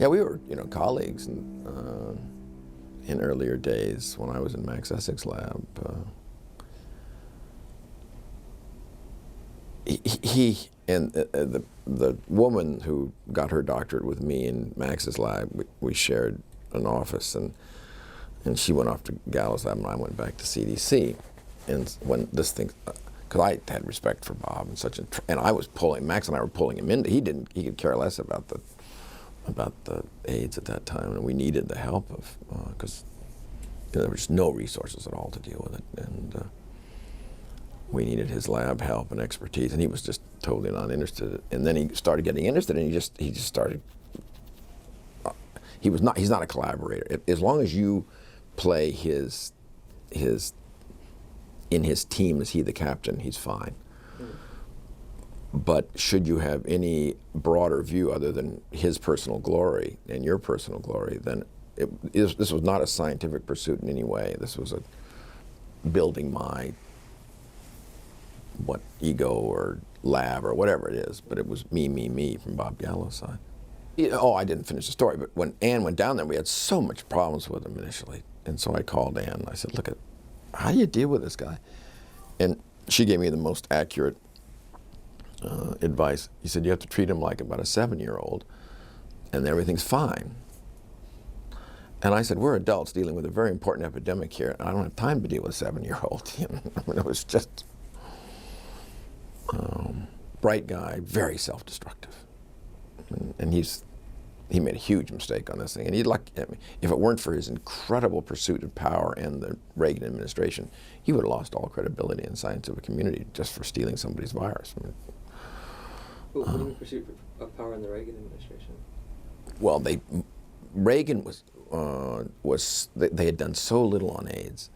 Yeah, we were, colleagues in earlier days when I was in Max Essig's lab. He and the woman who got her doctorate with me in Max's lab, we shared an office, and she went off to Gallo's lab, and I went back to CDC. And when this thing, because I had respect for Bob and and I was Max and I were pulling him into. He could care less about the AIDS at that time, and we needed the help of because there were just no resources at all to deal with it, and we needed his lab help and expertise, and he was just totally not interested. And then he started getting interested, and he just started. He's not a collaborator. As long as you play his in his team, is he the captain? He's fine. But should you have any broader view other than his personal glory and your personal glory, then this was not a scientific pursuit in any way. This was a building my ego or lab or whatever it is. But it was me from Bob Gallo's side. I didn't finish the story, but when Ann went down there, we had so much problems with him initially. And so I called Ann and I said, look, how do you deal with this guy? And she gave me the most accurate advice. He said, you have to treat him like about a 7-year-old, and everything's fine. And I said, we're adults dealing with a very important epidemic here, and I don't have time to deal with a 7-year-old. I mean, it was just bright guy, very self-destructive. And he made a huge mistake on this thing. And if it weren't for his incredible pursuit of power and the Reagan administration, he would have lost all credibility in the scientific community just for stealing somebody's virus. I mean, what do you mean pursuit of power in the Reagan administration? Well, Reagan they had done so little on AIDS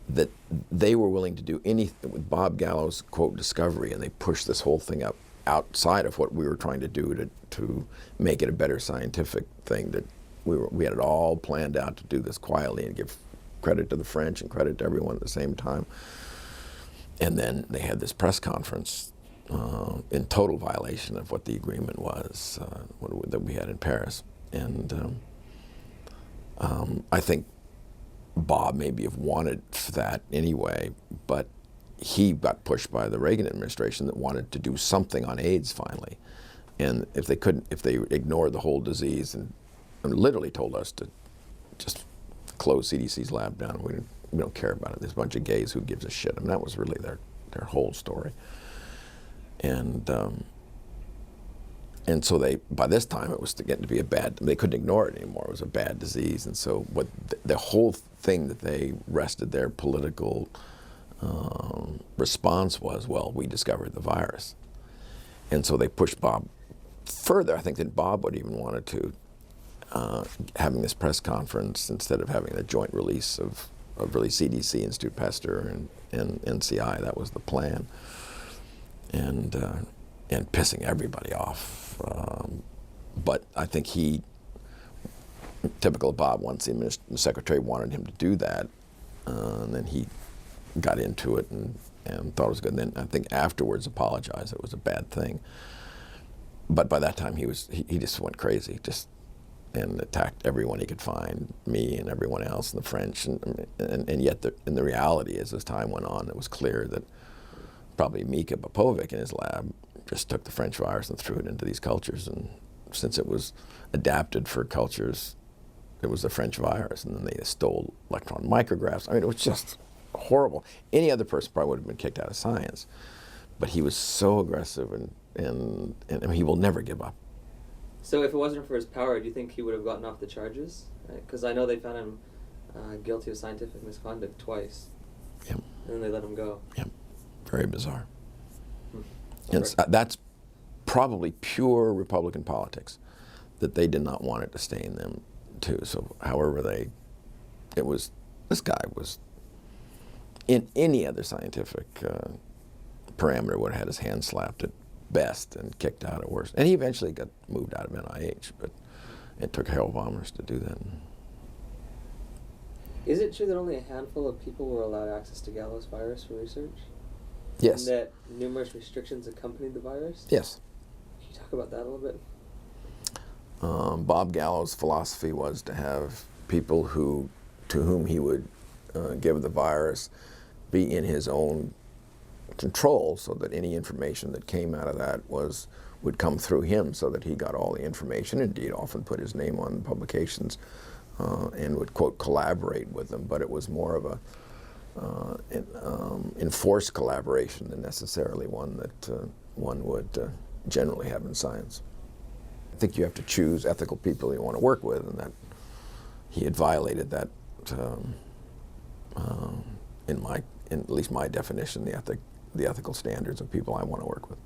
that they were willing to do anything with Bob Gallo's, quote, discovery, and they pushed this whole thing up outside of what we were trying to do to make it a better scientific thing. That we had it all planned out to do this quietly and give credit to the French and credit to everyone at the same time. And then they had this press conference in total violation of what the agreement was that we had in Paris. And I think Bob maybe have wanted that anyway, but he got pushed by the Reagan administration that wanted to do something on AIDS finally. And if they ignored the whole disease and literally told us to just close CDC's lab down, we don't care about it. There's a bunch of gays, who gives a shit? I mean, that was really their whole story. And so by this time it was getting to be they couldn't ignore it anymore. It was a bad disease. And so the whole thing that they rested their political response was, well, we discovered the virus. And so they pushed Bob further, I think, than Bob would even wanted to, having this press conference instead of having a joint release of really CDC, Institute Pasteur, and NCI. That was the plan. And pissing everybody off. But I think typical of Bob, once the secretary wanted him to do that, and then he got into it and thought it was good. And then I think afterwards apologized. It was a bad thing. But by that time he just went crazy, and attacked everyone he could find, me and everyone else, and the French. And yet the reality is, as time went on, it was clear that probably Mika Popovic in his lab just took the French virus and threw it into these cultures. And since it was adapted for cultures, it was the French virus. And then they stole electron micrographs. I mean, it was just horrible. Any other person probably would have been kicked out of science. But he was so aggressive, and he will never give up. So if it wasn't for his power, do you think he would have gotten off the charges? Because I know they found him guilty of scientific misconduct twice. Yep. And then they let him go. Yep. Very bizarre. And that's probably pure Republican politics, that they did not want it to stain them too. So however this guy was, in any other scientific parameter, would have had his hand slapped at best and kicked out at worst. And he eventually got moved out of NIH, but it took Harold Bombers to do that. Is it true that only a handful of people were allowed access to Gallo's virus for research? Yes. And that numerous restrictions accompanied the virus? Yes. Can you talk about that a little bit? Bob Gallo's philosophy was to have people to whom he would give the virus be in his own control, so that any information that came out of that would come through him, so that he got all the information. Indeed, often put his name on publications and would, quote, collaborate with them. But it was more of a enforced collaboration than necessarily one that one would generally have in science. I think you have to choose ethical people you want to work with, and that he had violated that in at least my definition, the ethical standards of people I want to work with.